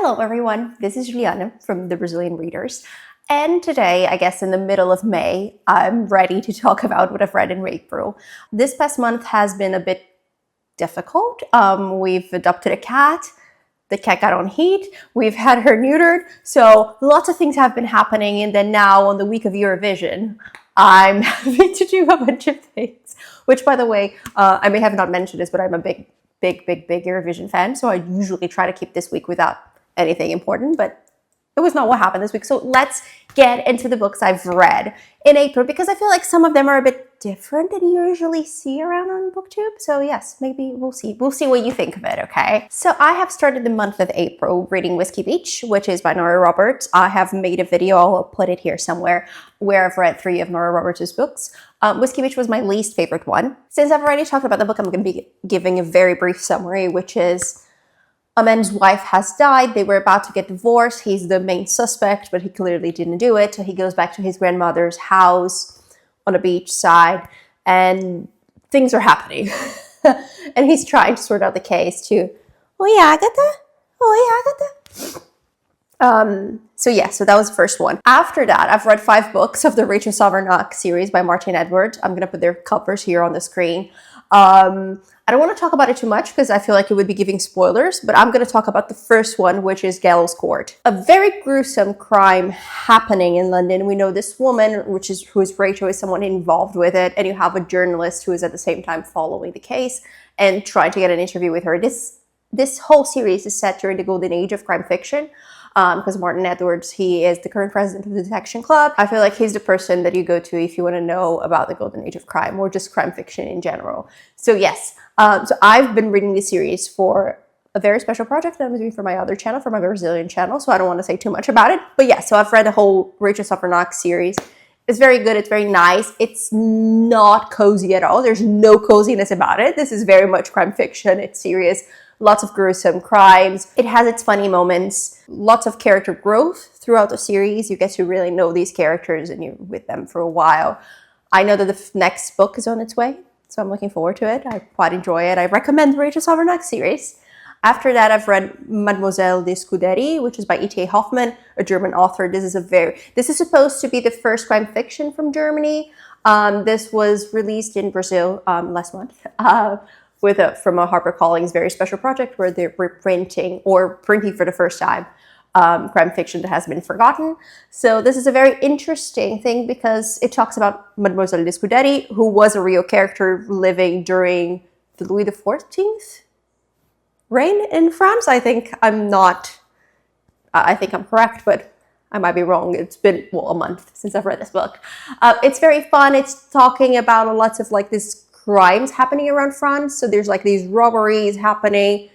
Hello everyone, this is Juliana from the Brazilian Readers, and today, I guess in the middle of May, I'm ready to talk about what I've read in April. This past month has been a bit difficult. We've adopted a cat, the cat got on heat, we've had her neutered, so lots of things have been happening, and then now on the week of Eurovision, I'm having to do a bunch of things, which by the way, I may have not mentioned this, but I'm a big Eurovision fan, so I usually try to keep this week without anything important, but it was not what happened this week. So let's get into the books I've read in April, because I feel like some of them are a bit different than you usually see around on booktube. So yes, maybe we'll see what you think of it, okay? So I have started the month of April reading Whiskey Beach, which is by Nora Roberts. I have made a video, I'll put it here somewhere, where I've read 3 of Nora Roberts' books. Whiskey Beach was my least favorite one. Since I've already talked about the book, I'm going to be giving a very brief summary, which is a man's wife has died. They were about to get divorced. He's the main suspect, but he clearly didn't do it. So he goes back to his grandmother's house on a beach side, and things are happening. And he's trying to sort out the case too. So that was the first one. After that, I've read 5 books of the Rachel Savernac series by Martin Edwards. I'm going to put their covers here on the screen. I don't want to talk about it too much because I feel like it would be giving spoilers, but I'm going to talk about the first one, which is Gallows Court. A very gruesome crime happening in London. We know this woman, who is Rachel, is someone involved with it, and you have a journalist who is at the same time following the case and trying to get an interview with her. This whole series is set during the golden age of crime fiction. Because Martin Edwards, he is the current president of the Detection Club. I feel like he's the person that you go to if you want to know about the golden age of crime or just crime fiction in general. So yes, so I've been reading this series for a very special project that I'm doing for my other channel, for my Brazilian channel, so I don't want to say too much about it. But yeah, so I've read the whole Rachel Savernac series. It's very good, it's very nice. It's not cozy at all. There's no coziness about it. This is very much crime fiction. It's serious. Lots of gruesome crimes. It has its funny moments. Lots of character growth throughout the series. You get to really know these characters and you're with them for a while. I know that the next book is on its way, so I'm looking forward to it. I quite enjoy it. I recommend the Rachel Savernac series. After that, I've read Mademoiselle de Scuderi, which is by E.T.A. Hoffmann, a German author. This is supposed to be the first crime fiction from Germany. This was released in Brazil last month. From a HarperCollins very special project where they're printing for the first time crime fiction that has been forgotten. So this is a very interesting thing because it talks about Mademoiselle de Scuderi, who was a real character living during the Louis XIV reign in France. I think I'm correct, but I might be wrong. It's been, a month since I've read this book. It's very fun. It's talking about lots of this crimes happening around France. So there's these robberies happening.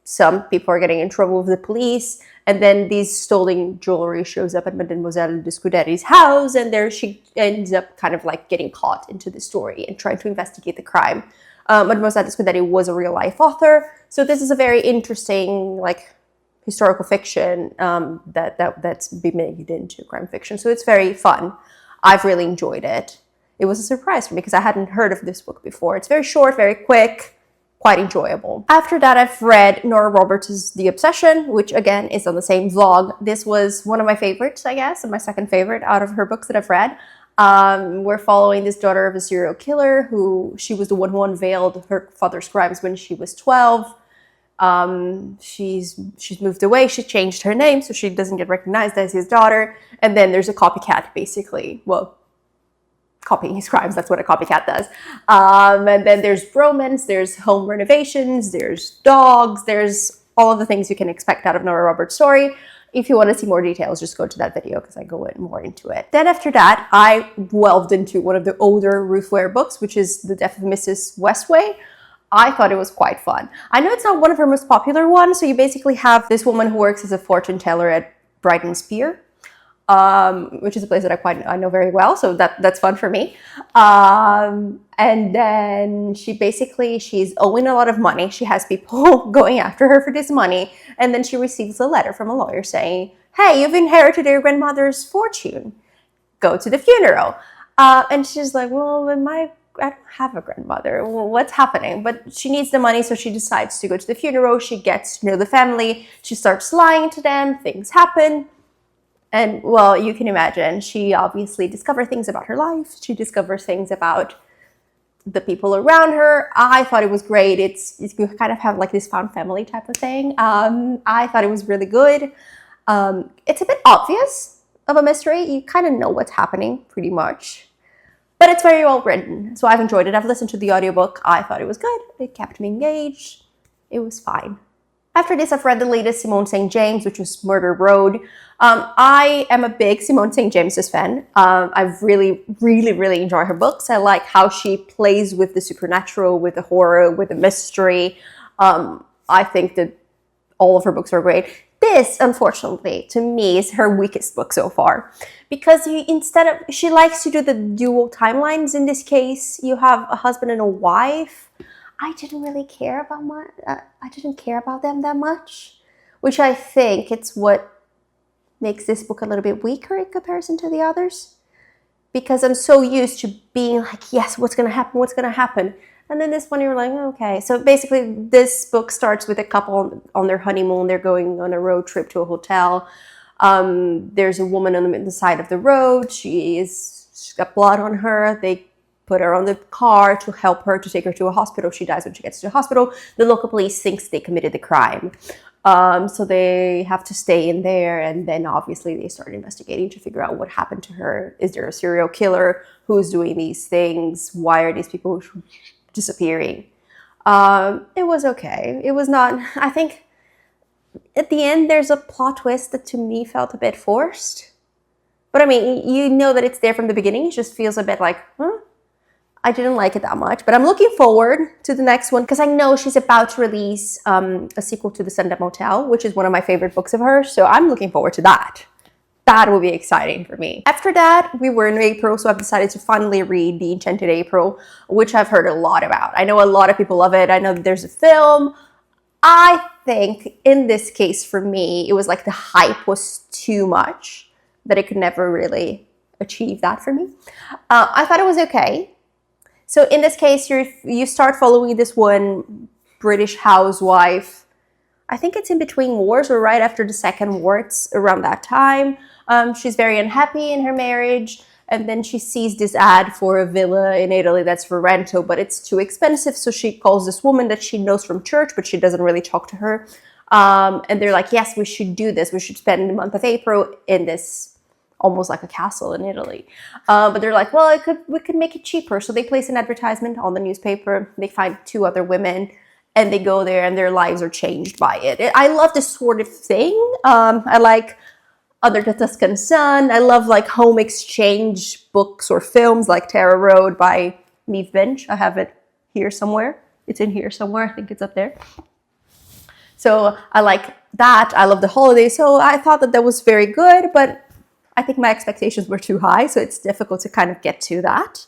Some people are getting in trouble with the police. And then these stolen jewelry shows up at Mademoiselle de Scuderi's house. And there she ends up kind of getting caught into the story and trying to investigate the crime. Mademoiselle de Scuderi was a real life author. So this is a very interesting historical fiction that's been made into crime fiction. So it's very fun. I've really enjoyed it. It was a surprise for me because I hadn't heard of this book before. It's very short, very quick, quite enjoyable. After that, I've read Nora Roberts' The Obsession, which again is on the same vlog. This was one of my favorites, I guess, and my second favorite out of her books that I've read. We're following this daughter of a serial killer she was the one who unveiled her father's crimes when she was 12. She's moved away, she changed her name so she doesn't get recognized as his daughter. And then there's a copycat, basically. Copying his crimes, that's what a copycat does. And then there's bromance, there's home renovations, there's dogs, there's all of the things you can expect out of Nora Roberts' story. If you want to see more details, just go to that video because I go more into it. Then after that, I delved into one of the older Ruth Ware books, which is The Death of Mrs. Westway. I thought it was quite fun. I know it's not one of her most popular ones, so you basically have this woman who works as a fortune teller at Brighton Spear. Which is a place that I know very well, so that's fun for me. And then she's owing a lot of money. She has people going after her for this money, and then she receives a letter from a lawyer saying, "Hey, you've inherited your grandmother's fortune. Go to the funeral." And she's like, "Well, my I don't have a grandmother. What's happening? But she needs the money, so she decides to go to the funeral. She gets to know the family. She starts lying to them. Things happen. And, well, you can imagine, she obviously discovers things about her life. She discovers things about the people around her. I thought it was great. You kind of have like this found family type of thing. I thought it was really good. It's a bit obvious of a mystery. You kind of know what's happening pretty much. But it's very well written. So I've enjoyed it. I've listened to the audiobook. I thought it was good. It kept me engaged. It was fine. After this, I've read the latest Simone St. James, which was Murder Road. I am a big Simone St. James's fan. I've really enjoyed her books. I like how she plays with the supernatural, with the horror, with the mystery. I think that all of her books are great. This, unfortunately, to me, is her weakest book so far. Because she likes to do the dual timelines. In this case, you have a husband and a wife. I didn't really care about I didn't care about them that much, which I think it's what makes this book a little bit weaker in comparison to the others. Because I'm so used to being like, yes, what's going to happen? What's going to happen? And then this one, you're like, okay. So basically, this book starts with a couple on their honeymoon. They're going on a road trip to a hotel. There's a woman on the side of the road. She's got blood on her. They put her on the car to help her, to take her to a hospital. She dies when she gets to the hospital. The local police thinks they committed the crime. So they have to stay in there, and then obviously they start investigating to figure out what happened to her. Is there a serial killer? Who's doing these things? Why are these people disappearing? It was okay. It was not, I think at the end there's a plot twist that to me felt a bit forced. But I mean, you know that it's there from the beginning. It just feels a bit like, I didn't like it that much, but I'm looking forward to the next one because I know she's about to release a sequel to The Sunset Motel, which is one of my favorite books of hers. So I'm looking forward to that. That will be exciting for me. After that, we were in April, so I've decided to finally read The Enchanted April, which I've heard a lot about. I know a lot of people love it. I know that there's a film. I think in this case for me, it was like the hype was too much, that it could never really achieve that for me. I thought it was okay. So in this case, you start following this one British housewife. I think it's in between wars or right after the second war. It's around that time. She's very unhappy in her marriage. And then she sees this ad for a villa in Italy that's for rental, but it's too expensive. So she calls this woman that she knows from church, but she doesn't really talk to her. And they're like, yes, we should do this. We should spend the month of April in this almost like a castle in Italy. But they're like, well, we could make it cheaper. So they place an advertisement on the newspaper. They find two other women and they go there and their lives are changed by it. I love this sort of thing. I like Under the Tuscan Sun. I love like home exchange books or films like Tara Road by Neve Bench. I have it here somewhere. It's in here somewhere. I think it's up there. So I like that. I love the holiday. So I thought that was very good, but I think my expectations were too high, so it's difficult to kind of get to that.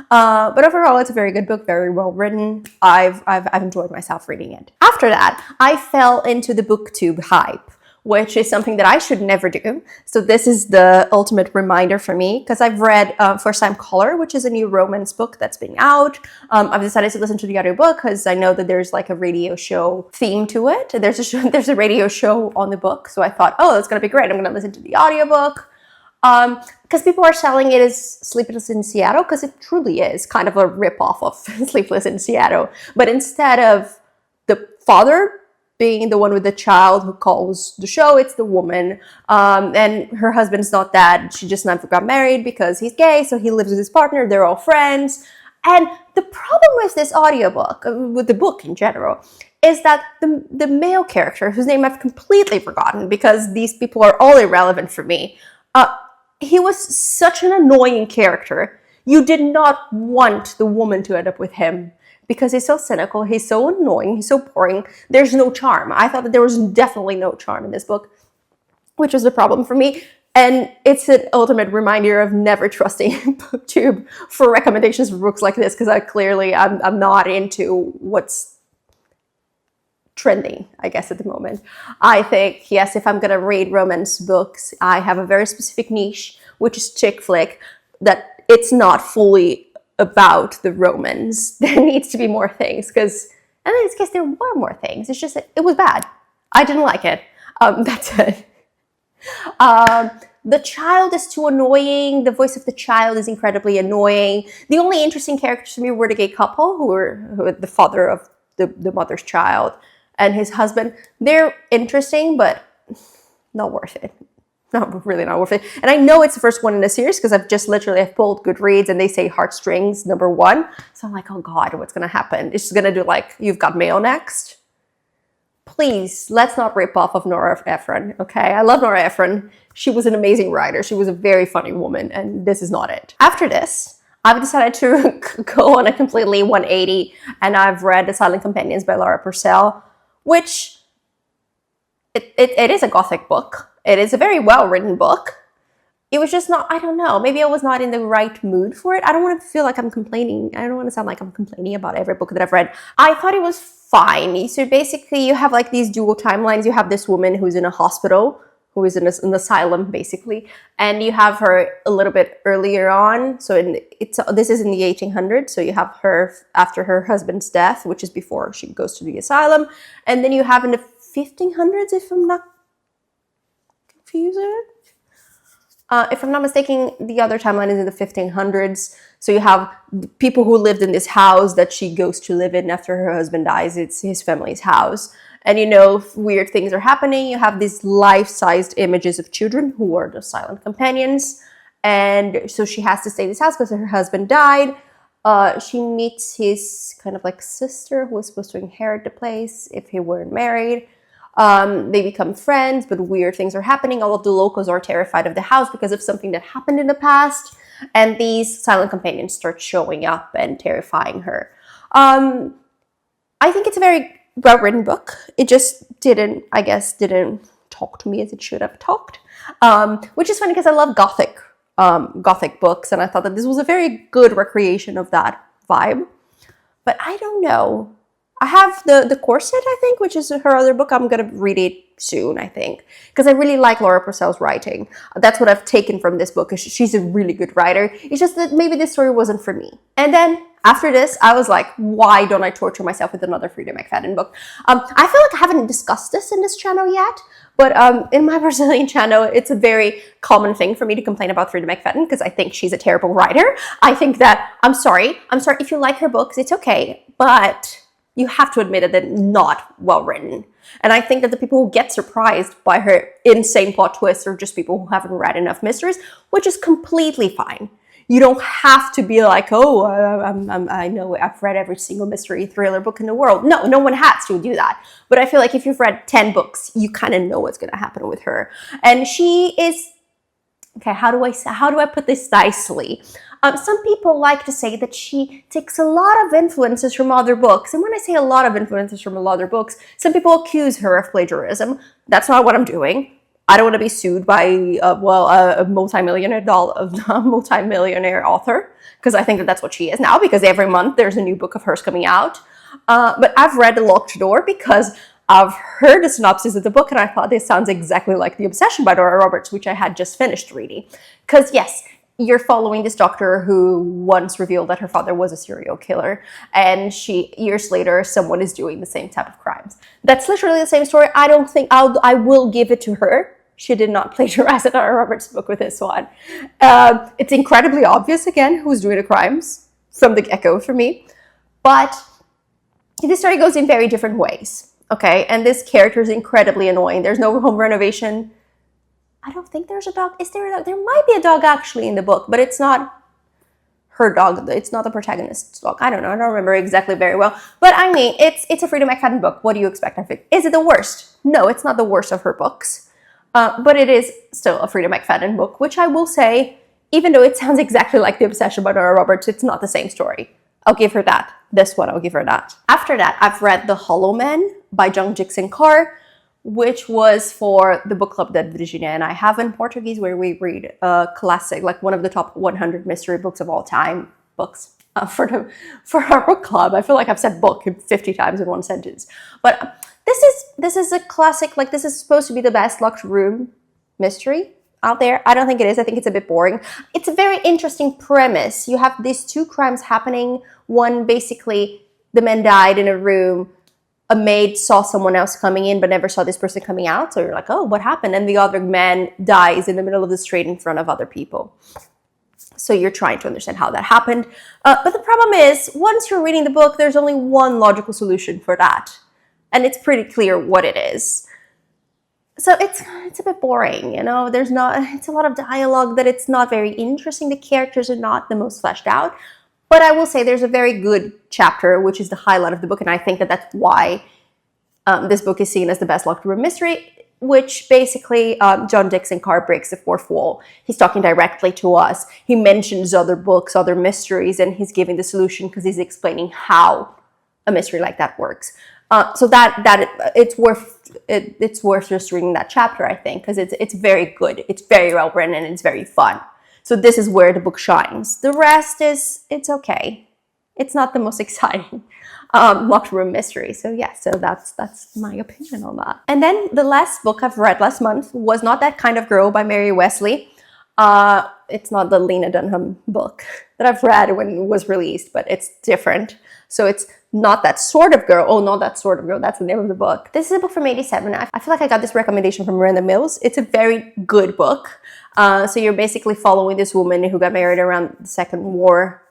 But overall, it's a very good book, very well written. I've enjoyed myself reading it. After that, I fell into the booktube hype, which is something that I should never do. So this is the ultimate reminder for me, because I've read First Time Caller, which is a new romance book that's been out. I've decided to listen to the audiobook because I know that there's like a radio show theme to it. There's a radio show on the book. So I thought, oh, that's going to be great. I'm going to listen to the audiobook. Because people are selling it as Sleepless in Seattle, because it truly is kind of a rip-off of Sleepless in Seattle. But instead of the father being the one with the child who calls the show, it's the woman. And her husband's not that. She just never got married because he's gay, so he lives with his partner. They're all friends. And the problem with this audiobook, with the book in general, is that the male character, whose name I've completely forgotten because these people are all irrelevant for me, he was such an annoying character. You did not want the woman to end up with him because he's so cynical, he's so annoying, he's so boring. There's no charm. I thought that there was definitely no charm in this book, which was the problem for me. And it's an ultimate reminder of never trusting BookTube for recommendations for books like this, because I'm not into what's trending, I guess, at the moment. I think, yes, if I'm gonna read romance books, I have a very specific niche, which is chick flick, that it's not fully about the Romans. There needs to be more things, because in this case there were more things. It's just that it was bad. I didn't like it. That's it. The child is too annoying. The voice of the child is incredibly annoying. The only interesting characters to me were the gay couple, who were the father of the mother's child and his husband. They're interesting, but not worth it. Not really, not worth it. And I know it's the first one in the series because I've pulled Goodreads and they say heartstrings #1. So I'm like, oh God, what's gonna happen? It's just gonna do like, you've got mail next. Please, let's not rip off of Nora Ephron, okay? I love Nora Ephron. She was an amazing writer. She was a very funny woman, and this is not it. After this, I've decided to go on a completely 180, and I've read The Silent Companions by Laura Purcell, which it is a gothic book. It is a very well-written book. It was just not, I don't know, maybe I was not in the right mood for it. I don't want to feel like I'm complaining. I don't want to sound like I'm complaining about every book that I've read. I thought it was fine. So basically you have like these dual timelines. You have this woman who's in a hospital, who is in an asylum basically, and you have her a little bit earlier on. So this is in the 1800s. So you have her after her husband's death, which is before she goes to the asylum. And then you have in the 1500s, if I'm not confused. If I'm not mistaken, the other timeline is in the 1500s. So you have people who lived in this house that she goes to live in after her husband dies. It's his family's house. And weird things are happening. You have these life-sized images of children who are the silent companions. And so she has to stay in this house because her husband died. She meets his kind of like sister who was supposed to inherit the place if he weren't married. They become friends, but weird things are happening. All of the locals are terrified of the house because of something that happened in the past. And these silent companions start showing up and terrifying her. I think it's a very well-written book. It just didn't talk to me as it should have talked. Which is funny because I love Gothic books. And I thought that this was a very good recreation of that vibe. But I don't know. I have the Corset, I think, which is her other book. I'm going to read it soon, I think, because I really like Laura Purcell's writing. That's what I've taken from this book. She's a really good writer. It's just that maybe this story wasn't for me. And then after this, I was like, why don't I torture myself with another Freida McFadden book? I feel like I haven't discussed this in this channel yet, but in my Brazilian channel, it's a very common thing for me to complain about Freida McFadden because I think she's a terrible writer. I think that, I'm sorry, if you like her books, it's okay, but you have to admit that they're not well written. And I think that the people who get surprised by her insane plot twists are just people who haven't read enough mysteries, which is completely fine. You don't have to be like, oh, I know I've read every single mystery thriller book in the world. No one has to do that. But I feel like if you've read 10 books, you kind of know what's going to happen with her. And she is, okay, how do I put this nicely? Some people like to say that she takes a lot of influences from other books. And when I say a lot of influences from other books, some people accuse her of plagiarism. That's not what I'm doing. I don't want to be sued by, a multi-millionaire author, because I think that that's what she is now, because every month there's a new book of hers coming out. But I've read The Locked Door because I've heard a synopsis of the book and I thought this sounds exactly like The Obsession by Dora Roberts, which I had just finished reading. Because yes, you're following this doctor who once revealed that her father was a serial killer, and years later, someone is doing the same type of crimes. That's literally the same story. I don't think I will give it to her. She did not plagiarize Dora Roberts' book with this one. It's incredibly obvious, again, who's doing the crimes from the get-go for me. But this story goes in very different ways, okay? And this character is incredibly annoying. There's no home renovation. I don't think there's a dog. Is there a dog? There might be a dog actually in the book, but it's not her dog. It's not the protagonist's dog. I don't know. I don't remember exactly very well. But I mean, it's a Freida McFadden book. What do you expect of it? Is it the worst? No, it's not the worst of her books. But it is still a Freida McFadden book, which I will say, even though it sounds exactly like The Obsession by Dora Roberts, it's not the same story. I'll give her that. This one, I'll give her that. After that, I've read The Hollow Man by John Jackson Carr, which was for the book club that Virginia and I have in Portuguese, where we read a classic, like one of the top 100 mystery books of all time, books for our book club. I feel like I've said book 50 times in one sentence. But this is a classic, like this is supposed to be the best locked room mystery. out there. I don't think it is. I think it's a bit boring. It's a very interesting premise. You have these two crimes happening. One, basically, the man died in a room. A maid saw someone else coming in but never saw this person coming out. So you're like, oh, what happened? And the other man dies in the middle of the street in front of other people. So you're trying to understand how that happened. But the problem is, once you're reading the book, there's only one logical solution for that. And it's pretty clear what it is. So it's a bit boring, you know. It's a lot of dialogue that it's not very interesting. The characters are not the most fleshed out. But I will say there's a very good chapter, which is the highlight of the book. And I think that that's why this book is seen as the best locked room mystery, which basically John Dixon Carr breaks the fourth wall. He's talking directly to us. He mentions other books, other mysteries, and he's giving the solution because he's explaining how a mystery like that works. So it's worth just reading that chapter, I think, because it's very good. It's very well written and it's very fun. So this is where the book shines. The rest it's okay. It's not the most exciting locked room mystery. So yeah, so that's my opinion on that. And then the last book I've read last month was Not That Kind of Girl by Mary Wesley. It's not the Lena Dunham book that I've read when it was released, but it's different. So it's Not That Sort of Girl. Oh, Not That Sort of Girl. That's the name of the book. This is a book from '87. I feel like I got this recommendation from Miranda Mills. It's a very good book. So you're basically following this woman who got married around the Second War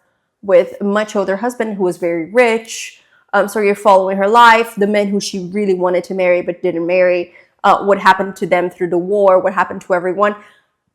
with a much older husband who was very rich. So you're following her life, the men who she really wanted to marry but didn't marry, what happened to them through the war, what happened to everyone.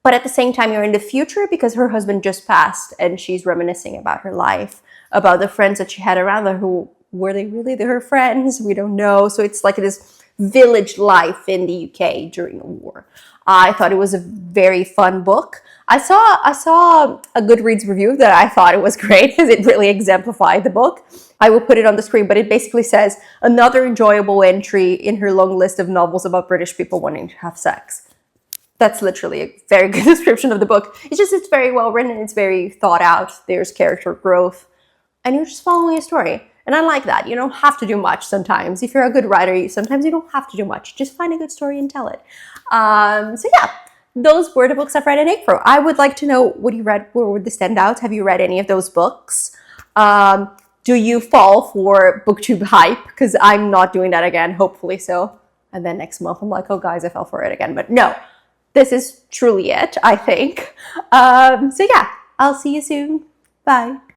But at the same time, you're in the future because her husband just passed and she's reminiscing about her life, about the friends that she had around her who, were they really her friends? We don't know. So it's like this village life in the UK during the war. I thought it was a very fun book. I saw a Goodreads review that I thought it was great because it really exemplified the book. I will put it on the screen, but it basically says, another enjoyable entry in her long list of novels about British people wanting to have sex. That's literally a very good description of the book. It's very well written and it's very thought out. There's character growth and you're just following a story. And I like that. You don't have to do much sometimes. If you're a good writer, sometimes you don't have to do much. Just find a good story and tell it. So yeah, those were the books I've read in April. I would like to know what you read. What were the standouts? Have you read any of those books? Do you fall for booktube hype? Because I'm not doing that again, hopefully so. And then next month I'm like, oh guys, I fell for it again. But no, this is truly it, I think. So yeah, I'll see you soon. Bye.